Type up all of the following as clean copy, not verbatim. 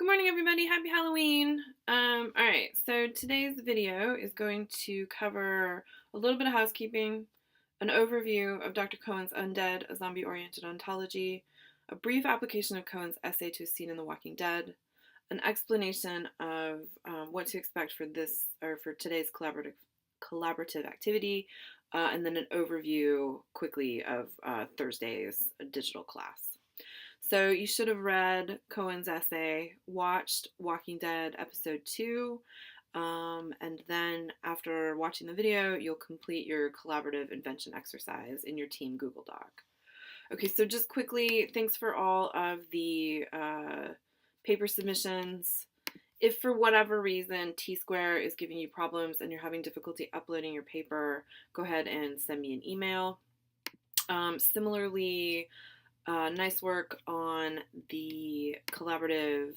Good morning, everybody. Happy Halloween. All right, so today's video is going to cover a little bit of housekeeping, an overview of Dr. Cohen's Undead, a zombie-oriented ontology, a brief application of Cohen's essay to a scene in The Walking Dead, an explanation of what to expect for this or for today's collaborative activity, and then an overview quickly of Thursday's digital class. So you should have read Cohen's essay, watched Walking Dead episode 2, and then after watching the video, you'll complete your collaborative invention exercise in your team Google Doc. Okay, so just quickly, thanks for all of the paper submissions. If for whatever reason T-Square is giving you problems and you're having difficulty uploading your paper, go ahead and send me an email. Similarly, nice work on the collaborative,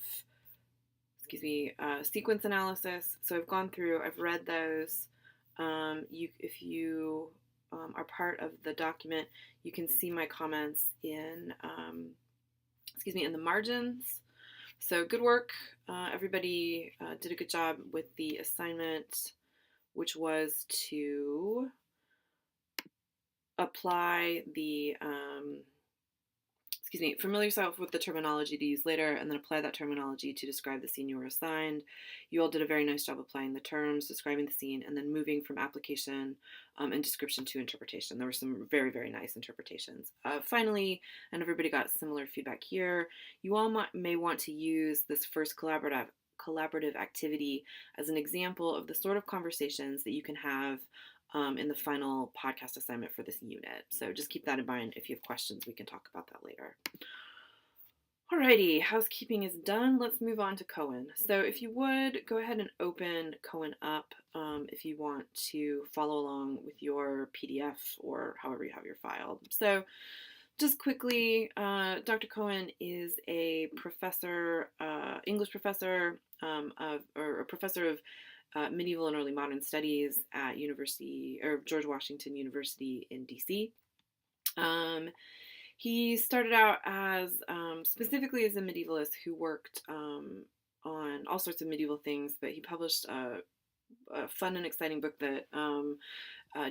sequence analysis. So I've gone through, I've read those. If you are part of the document, you can see my comments in the margins. So good work. Everybody did a good job with the assignment, which was to apply the familiar yourself with the terminology to use later, and then apply that terminology to describe the scene you were assigned. You all did a very nice job applying the terms, describing the scene, and then moving from application and description to interpretation. There were some very, very nice interpretations. Finally, and everybody got similar feedback here, you all may want to use this first collaborative activity as an example of the sort of conversations that you can have in the final podcast assignment for this unit. So just keep that in mind. If you have questions, we can talk about that later. Alrighty, housekeeping is done. Let's move on to Cohen. So if you would, go ahead and open Cohen up if you want to follow along with your PDF or however you have your file. So just quickly, Dr. Cohen is a professor, English professor, or a professor of medieval and early modern studies at George Washington University in DC. He started out as specifically as a medievalist who worked on all sorts of medieval things, but he published a fun and exciting book that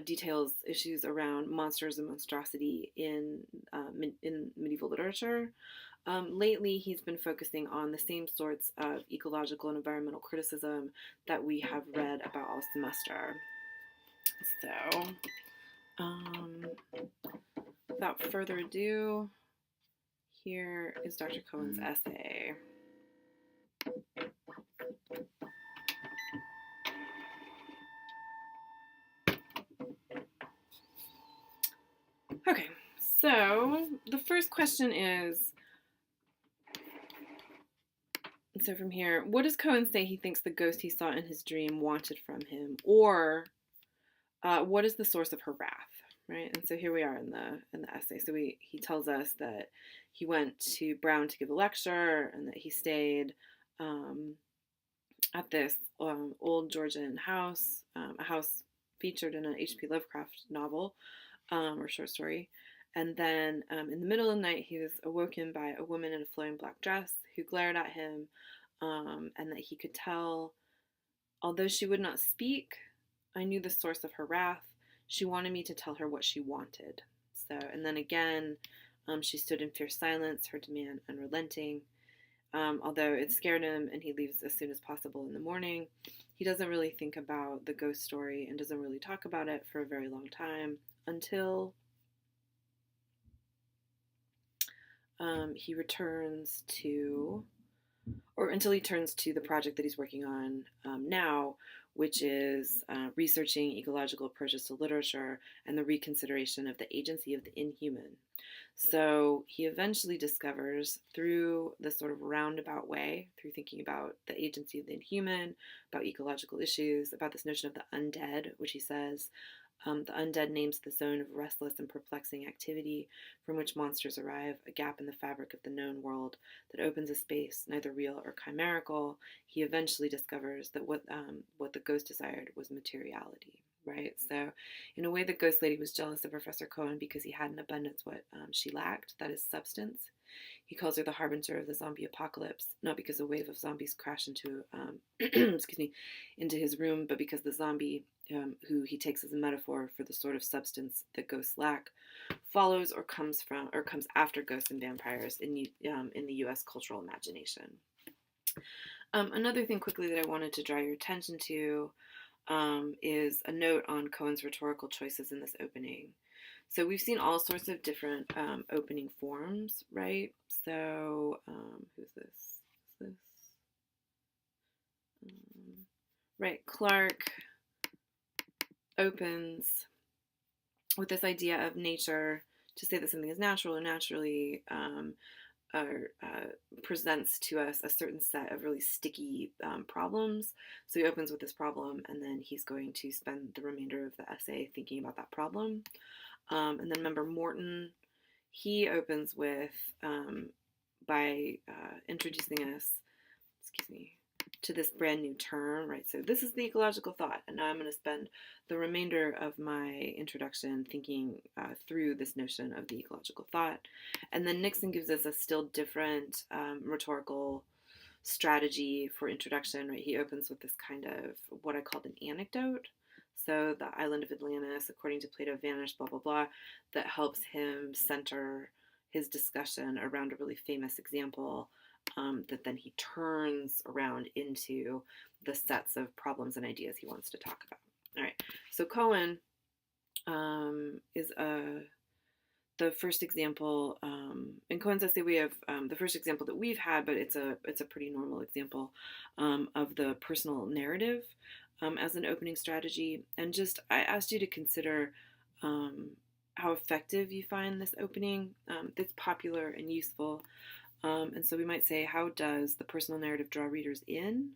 details issues around monsters and monstrosity in medieval literature. Lately, he's been focusing on the same sorts of ecological and environmental criticism that we have read about all semester. So, without further ado, here is Dr. Cohen's essay. Okay, so the first question is, so from here, what does Cohen say he thinks the ghost he saw in his dream wanted from him? Or what is the source of her wrath? Right? And so here we are in the essay. So he tells us that he went to Brown to give a lecture and that he stayed at this old Georgian house, a house featured in an H.P. Lovecraft novel or short story. And then in the middle of the night, he was awoken by a woman in a flowing black dress who glared at him, and that he could tell, although she would not speak, I knew the source of her wrath. She wanted me to tell her what she wanted. So, and then again, she stood in fierce silence, her demand unrelenting. Although it scared him and he leaves as soon as possible in the morning, he doesn't really think about the ghost story and doesn't really talk about it for a very long time until he turns to the project that he's working on now, which is researching ecological approaches to literature and the reconsideration of the agency of the inhuman. So he eventually discovers, through this sort of roundabout way, through thinking about the agency of the inhuman, about ecological issues, about this notion of the undead, which he says, the undead names the zone of restless and perplexing activity from which monsters arrive, a gap in the fabric of the known world that opens a space neither real or chimerical. He eventually discovers that what the ghost desired was materiality. right? So, in a way, the ghost lady was jealous of Professor Cohen because he had in abundance what she lacked, that is substance. He calls her the harbinger of the zombie apocalypse, not because a wave of zombies crash into, excuse me, into his room, but because the zombie, who he takes as a metaphor for the sort of substance that ghosts lack, follows or comes after ghosts and vampires in the U.S. cultural imagination. Another thing quickly that I wanted to draw your attention to is a note on Cohen's rhetorical choices in this opening. So we've seen all sorts of different opening forms, right? So who's this? Is this? Right, Clark opens with this idea of nature to say that something is natural or naturally presents to us a certain set of really sticky problems. So he opens with this problem, and then he's going to spend the remainder of the essay thinking about that problem. And then remember Morton, he opens with by introducing us, excuse me, to this brand new term, right? So this is the ecological thought, and now I'm going to spend the remainder of my introduction thinking through this notion of the ecological thought. And then Nixon gives us a still different rhetorical strategy for introduction, right? He opens with this kind of what I called an anecdote. So the island of Atlantis, according to Plato, vanished, blah, blah, blah, that helps him center his discussion around a really famous example that then he turns around into the sets of problems and ideas he wants to talk about. All right, so Cohen is the first example in Cohen's essay. We have the first example that we've had, but it's a pretty normal example of the personal narrative as an opening strategy. And just I asked you to consider how effective you find this opening. That's popular and useful. And so we might say, how does the personal narrative draw readers in?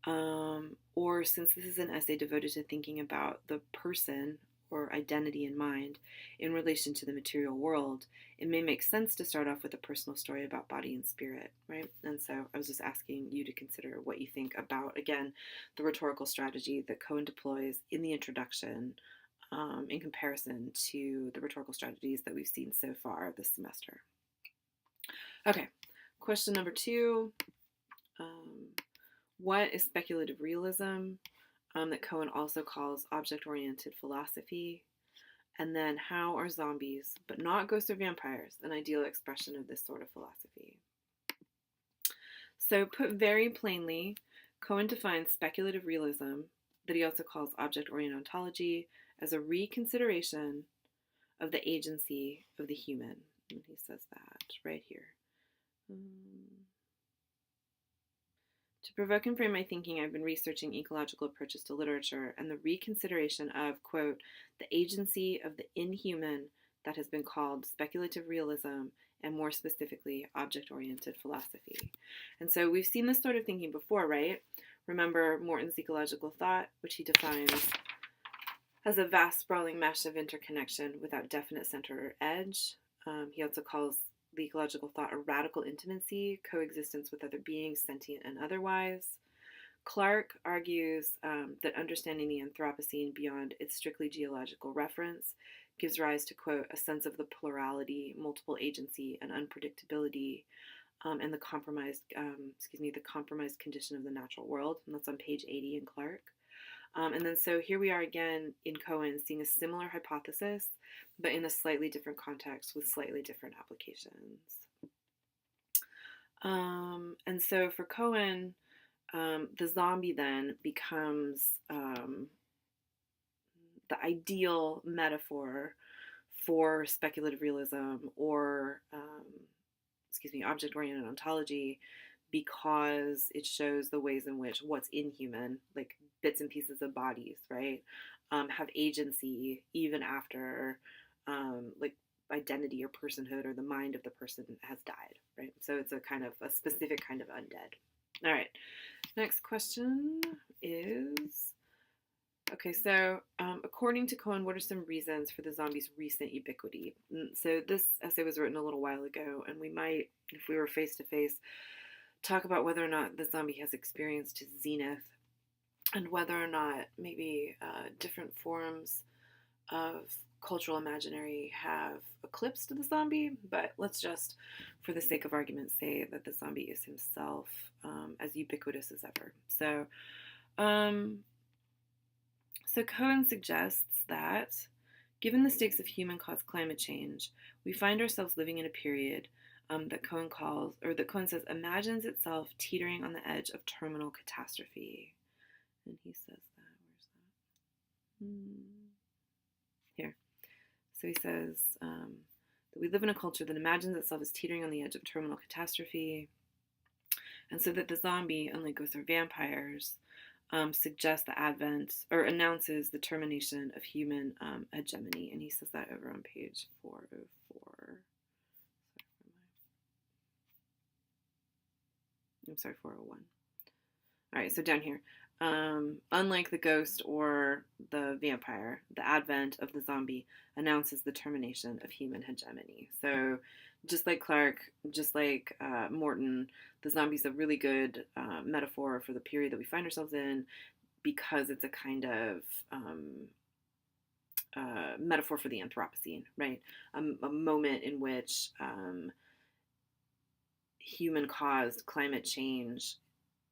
Or since this is an essay devoted to thinking about the person or identity in mind in relation to the material world, it may make sense to start off with a personal story about body and spirit, right? And so I was just asking you to consider what you think about, again, the rhetorical strategy that Cohen deploys in the introduction in comparison to the rhetorical strategies that we've seen so far this semester. Okay, question number 2. What is speculative realism that Cohen also calls object-oriented philosophy? And then how are zombies, but not ghosts or vampires, an ideal expression of this sort of philosophy? So put very plainly, Cohen defines speculative realism, that he also calls object-oriented ontology, as a reconsideration of the agency of the human. And he says that right here. To provoke and frame my thinking, I've been researching ecological approaches to literature and the reconsideration of, quote, the agency of the inhuman that has been called speculative realism and more specifically object-oriented philosophy. And so we've seen this sort of thinking before, right? Remember Morton's ecological thought, which he defines as a vast sprawling mesh of interconnection without definite center or edge. He also calls the ecological thought a radical intimacy, coexistence with other beings, sentient and otherwise. Clark argues that understanding the Anthropocene beyond its strictly geological reference gives rise to, quote, a sense of the plurality, multiple agency, and unpredictability, and the compromised condition of the natural world. And that's on page 80 in Clark. And then so here we are again in Cohen seeing a similar hypothesis, but in a slightly different context with slightly different applications. And so for Cohen, the zombie then becomes the ideal metaphor for speculative realism or, object-oriented ontology, because it shows the ways in which what's inhuman, like bits and pieces of bodies, right, have agency even after like identity or personhood or the mind of the person has died, right? So it's a kind of a specific kind of undead. All right, next question is, okay, so according to Cohen, what are some reasons for the zombie's recent ubiquity? So this essay was written a little while ago, and we might, if we were face to face, talk about whether or not the zombie has experienced his zenith and whether or not maybe different forms of cultural imaginary have eclipsed the zombie, but let's just, for the sake of argument, say that the zombie is himself as ubiquitous as ever. Um, so Cohen suggests that, given the stakes of human-caused climate change, we find ourselves living in a period that Cohen calls, or that Cohen says, imagines itself teetering on the edge of terminal catastrophe. And he says that, where's that? Here. So he says that we live in a culture that imagines itself as teetering on the edge of terminal catastrophe, and so that the zombie, unlike ghosts or vampires, suggests the advent or announces the termination of human hegemony. And he says that over on page 404. I'm sorry, 401. All right, so down here. Unlike the ghost or the vampire, the advent of the zombie announces the termination of human hegemony. So just like Clark, just like Morton, the zombie's a really good metaphor for the period that we find ourselves in, because it's a kind of metaphor for the Anthropocene, right? A moment in which human-caused climate change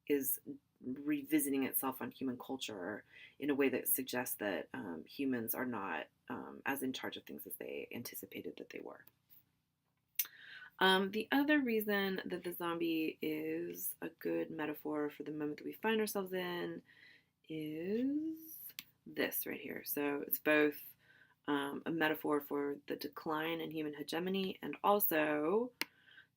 is revisiting itself on human culture in a way that suggests that humans are not as in charge of things as they anticipated that they were. The other reason that the zombie is a good metaphor for the moment that we find ourselves in is this right here. So it's both a metaphor for the decline in human hegemony, and also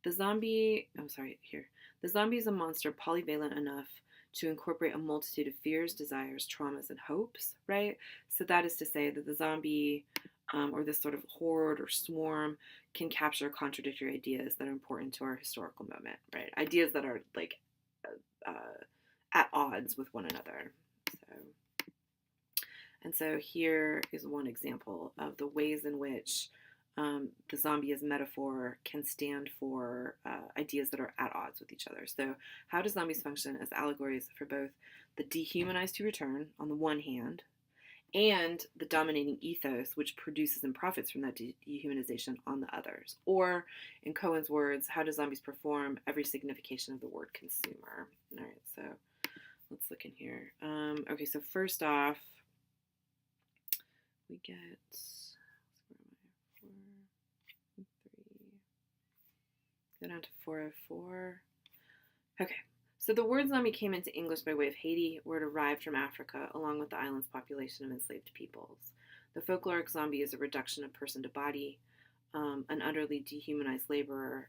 the zombie, the zombie is a monster polyvalent enough to incorporate a multitude of fears, desires, traumas, and hopes, right? So that is to say that the zombie, or this sort of horde or swarm, can capture contradictory ideas that are important to our historical moment, right? Ideas that are like at odds with one another. So here is one example of the ways in which the zombie as metaphor can stand for ideas that are at odds with each other. So how do zombies function as allegories for both the dehumanized who return on the one hand, and the dominating ethos which produces and profits from that dehumanization on the others? Or, in Cohen's words, how do zombies perform every signification of the word consumer? All right, so let's look in here. Okay, so first off, we get, go down to 404. Okay, so the word zombie came into English by way of Haiti, where it arrived from Africa, along with the island's population of enslaved peoples. The folkloric zombie is a reduction of person to body, an utterly dehumanized laborer,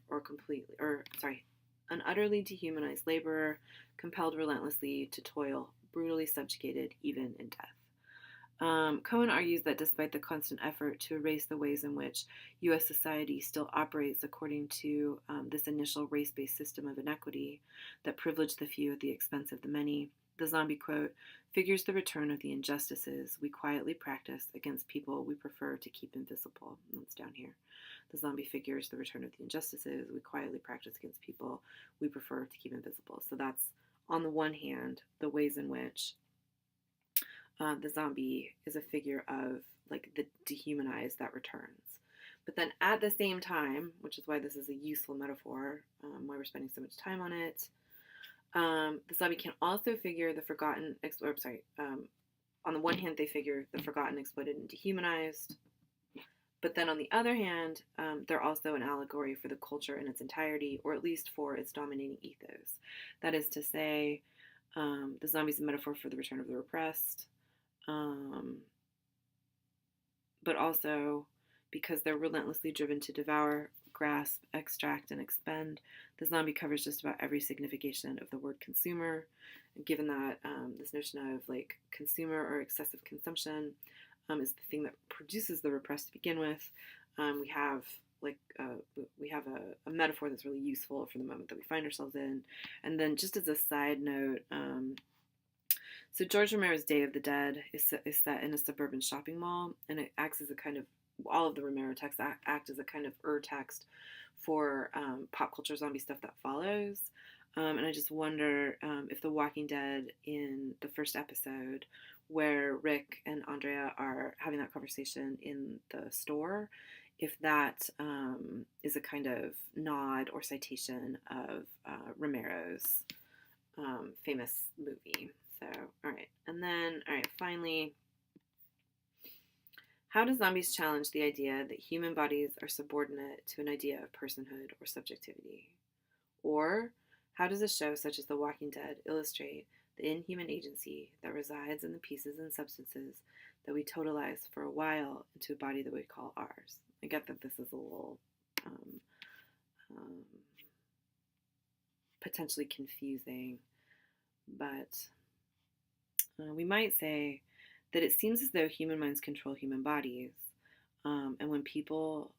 an utterly dehumanized laborer, compelled relentlessly to toil, brutally subjugated, even in death. Cohen argues that despite the constant effort to erase the ways in which U.S. society still operates according to this initial race-based system of inequity that privileged the few at the expense of the many, the zombie, quote, figures the return of the injustices we quietly practice against people we prefer to keep invisible. That's down here. The zombie figures the return of the injustices we quietly practice against people we prefer to keep invisible. So that's, on the one hand, the ways in which the zombie is a figure of like the dehumanized that returns. But then at the same time, which is why this is a useful metaphor, why we're spending so much time on it, the zombie can also figure the forgotten, on the one hand, they figure the forgotten, exploited, and dehumanized. But then on the other hand, they're also an allegory for the culture in its entirety, or at least for its dominating ethos. That is to say, the zombie is a metaphor for the return of the repressed, but also because they're relentlessly driven to devour, grasp, extract, and expend, the zombie covers just about every signification of the word consumer. And given that this notion of like consumer or excessive consumption is the thing that produces the repressed to begin with, we have a metaphor that's really useful for the moment that we find ourselves in. And then just as a side note, so George Romero's Day of the Dead is set in a suburban shopping mall, and it acts as a kind of, all of the Romero texts act as a kind of text for pop culture zombie stuff that follows. And I just wonder if The Walking Dead in the first episode, where Rick and Andrea are having that conversation in the store, if that is a kind of nod or citation of Romero's famous movie. So, all right. And then, all right, finally, how do zombies challenge the idea that human bodies are subordinate to an idea of personhood or subjectivity? Or how does a show such as The Walking Dead illustrate the inhuman agency that resides in the pieces and substances that we totalize for a while into a body that we call ours? I get that this is a little potentially confusing, but we might say that it seems as though human minds control human bodies, and when people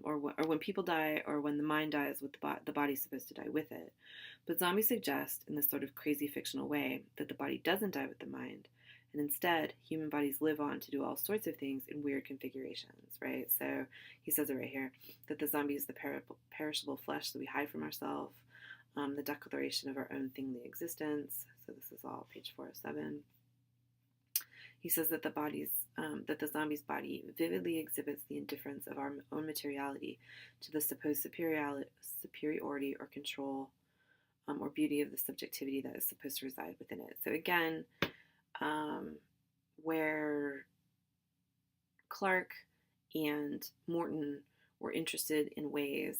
or when people die, or when the mind dies, with the body's supposed to die with it. But zombies suggest, in this sort of crazy fictional way, that the body doesn't die with the mind, and instead, human bodies live on to do all sorts of things in weird configurations, right? So he says it right here, that the zombie is the perishable flesh that we hide from ourselves, the declaration of our own thingly existence. So this is all page 407. He says that the zombie's body vividly exhibits the indifference of our own materiality to the supposed superiority or control or beauty of the subjectivity that is supposed to reside within it. So again, where Clark and Morton were interested in ways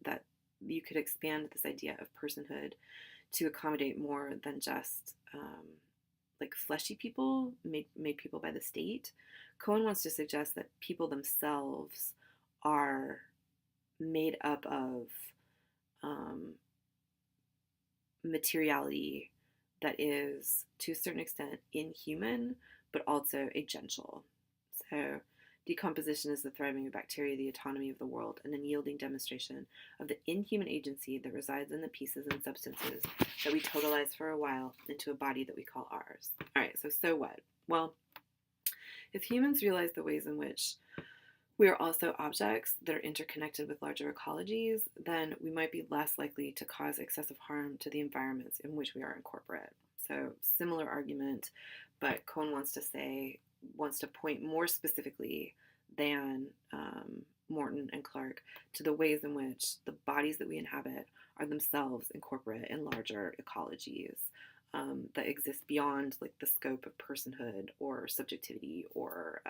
that you could expand this idea of personhood to accommodate more than just like fleshy people, made people by the state. Cohen wants to suggest that people themselves are made up of materiality that is, to a certain extent, inhuman, but also agential. So decomposition is the thriving of bacteria, the autonomy of the world, an unyielding demonstration of the inhuman agency that resides in the pieces and substances that we totalize for a while into a body that we call ours. All right, so what? Well, if humans realize the ways in which we are also objects that are interconnected with larger ecologies, then we might be less likely to cause excessive harm to the environments in which we are incorporate. So similar argument, but Cohen wants to point more specifically than Morton and Clark to the ways in which the bodies that we inhabit are themselves incorporate in larger ecologies that exist beyond like the scope of personhood or subjectivity or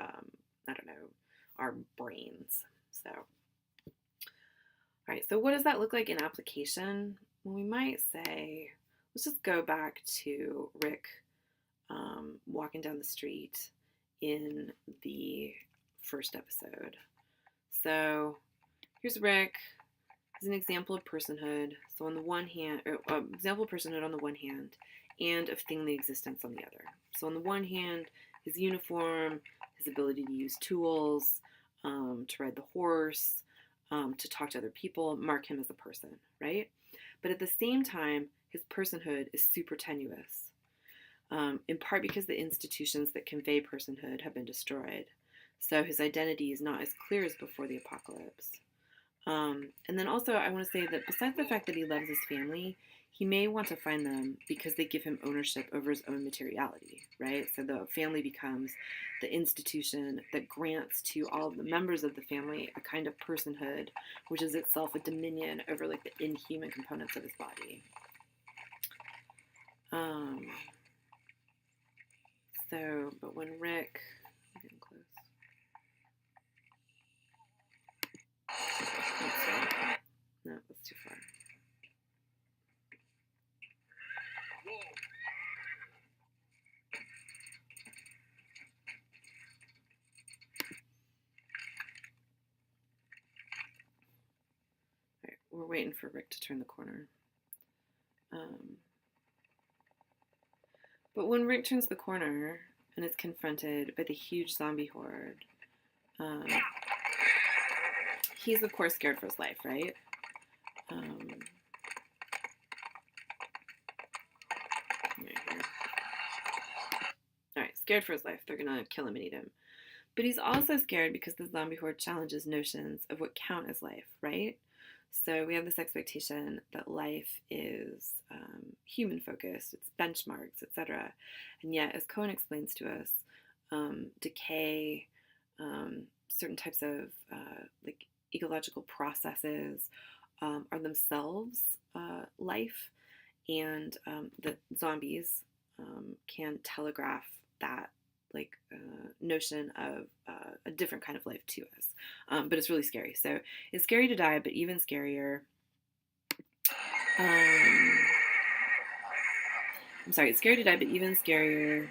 our brains. So, all right, so what does that look like in application? Well, we might say, let's just go back to Rick walking down the street in the first episode. So here's Rick. He's an example of personhood. So on the one hand, example of personhood on the one hand, and of thingly existence on the other. So on the one hand, his uniform, his ability to use tools, to ride the horse, to talk to other people, mark him as a person, right? But at the same time, his personhood is super tenuous, in part because the institutions that convey personhood have been destroyed. So his identity is not as clear as before the apocalypse. And then also I want to say that besides the fact that he loves his family, he may want to find them because they give him ownership over his own materiality, right? So the family becomes the institution that grants to all of the members of the family a kind of personhood, which is itself a dominion over like the inhuman components of his body. But when Rick, I'm getting close. No, that's too far. All right, we're waiting for Rick to turn the corner. But when Rick turns the corner and is confronted by the huge zombie horde, he's of course scared for his life, right? Alright, scared for his life. They're gonna kill him and eat him. But he's also scared because the zombie horde challenges notions of what count as life, right? So we have this expectation that life is human-focused, it's benchmarks, etc. And yet, as Cohen explains to us, decay, certain types of like ecological processes are themselves life, and the zombies can telegraph that like notion of a different kind of life to us. But it's really scary. So it's scary to die, but even scarier. I'm sorry, it's scary to die, but even scarier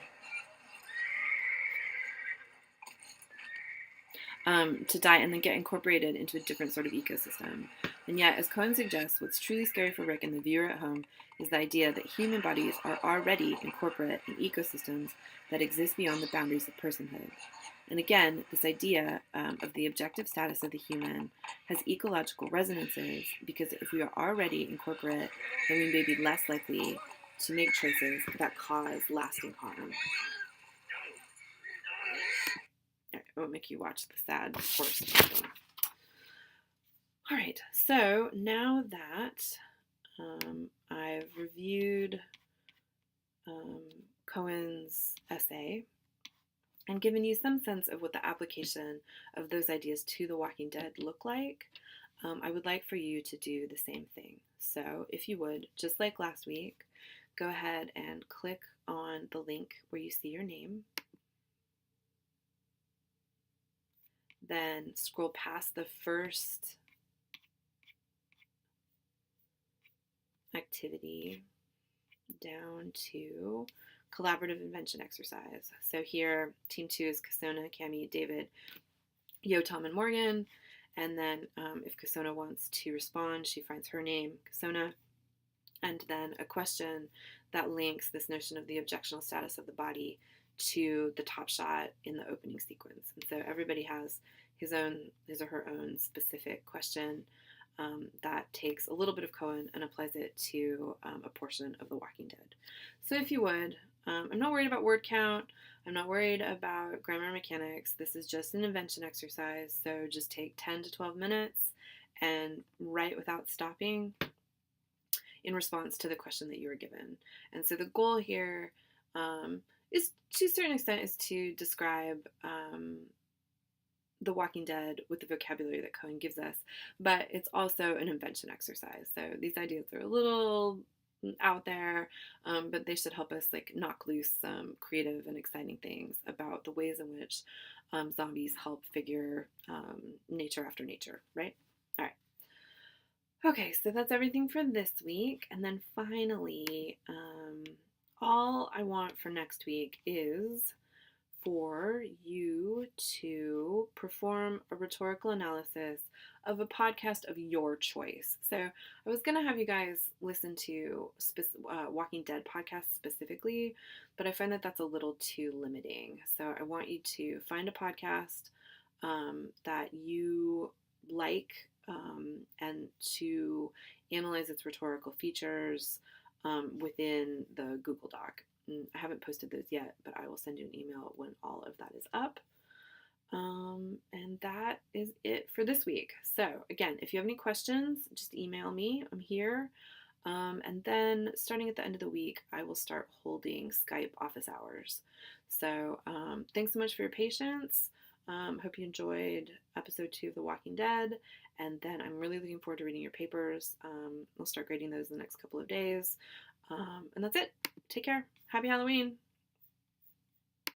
to die and then get incorporated into a different sort of ecosystem. And yet, as Cohen suggests, what's truly scary for Rick and the viewer at home is the idea that human bodies are already incorporate in ecosystems that exist beyond the boundaries of personhood. And again, this idea of the objective status of the human has ecological resonances because if we are already incorporate, then we may be less likely to make choices that cause lasting harm. I won't make you watch the sad horse film. All right, so now that I've reviewed Cohen's essay and given you some sense of what the application of those ideas to The Walking Dead look like, I would like for you to do the same thing. So if you would, just like last week, go ahead and click on the link where you see your name. Then scroll past the first activity down to collaborative invention exercise. So here, team 2 is Kasona, Cami, David, Yo, Tom, and Morgan. And then if Kasona wants to respond, she finds her name, Kasona, and then a question that links this notion of the objectional status of the body to the top shot in the opening sequence. And so everybody has his or her own specific question that takes a little bit of Cohen and applies it to a portion of The Walking Dead. So if you would, I'm not worried about word count. I'm not worried about grammar mechanics. This is just an invention exercise. So just take 10 to 12 minutes and write without stopping in response to the question that you were given. And so the goal here is, to a certain extent, is to describe The Walking Dead with the vocabulary that Cohen gives us, but it's also an invention exercise. So these ideas are a little out there, but they should help us like knock loose some creative and exciting things about the ways in which zombies help figure nature after nature, right? All right. Okay, so that's everything for this week. And then finally, all I want for next week is for you to perform a rhetorical analysis of a podcast of your choice. So I was going to have you guys listen to Walking Dead podcasts specifically, but I find that that's a little too limiting. So I want you to find a podcast that you like and to analyze its rhetorical features within the Google Doc. I haven't posted those yet, but I will send you an email when all of that is up. And that is it for this week. So again, if you have any questions, just email me. I'm here. And then starting at the end of the week, I will start holding Skype office hours. So thanks so much for your patience. Hope you enjoyed episode 2 of The Walking Dead. And then I'm really looking forward to reading your papers. I'll start grading those in the next couple of days. And that's it. Take care. Happy Halloween.